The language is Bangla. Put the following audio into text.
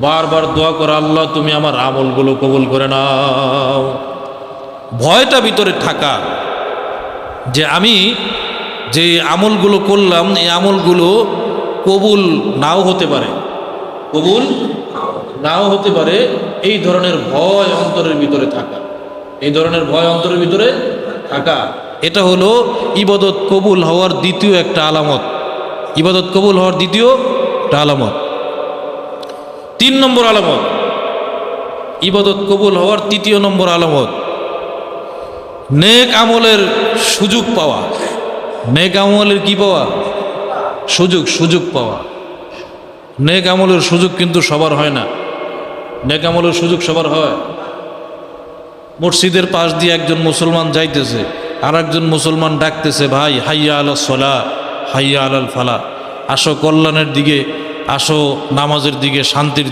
বারবার দোয়া করে, আল্লাহ তুমি আমার আমলগুলো কবুল করে নাও। ভয়টা ভিতরে থাকা যে আমি যে আমলগুলো করলাম এই আমলগুলো কবুল নাও হতে পারে, কবুল নাও হতে পারে, এই ধরনের ভয় অন্তরের ভিতরে থাকা, এই ধরনের ভয় অন্তরের ভিতরে থাকা, এটা হলো ইবাদত কবুল হওয়ার দ্বিতীয় একটা আলামত। ইবাদত কবুল হওয়ার দ্বিতীয় একটা আলামত। 3 নম্বর আলামত, ইবাদত কবুল হওয়ার 3 নম্বর আলামত, নেক আমলের সুযোগ পাওয়া। নেক আমলের কি পাওয়া? সুযোগ পাওয়া। নেক আমলের সুযোগ কিন্তু সবার হয় না। নেক আমলের সুযোগ সবার হয়? মসজিদের পাশ দিয়ে একজন মুসলমান যাইতেছে, আর একজন মুসলমান ডাকতেছে, ভাই হাইয়া আলাস সালাহ, হাইয়া আলাল ফালাহ, আসো কল্যাণের দিকে, আসো নামাজের দিকে, শান্তির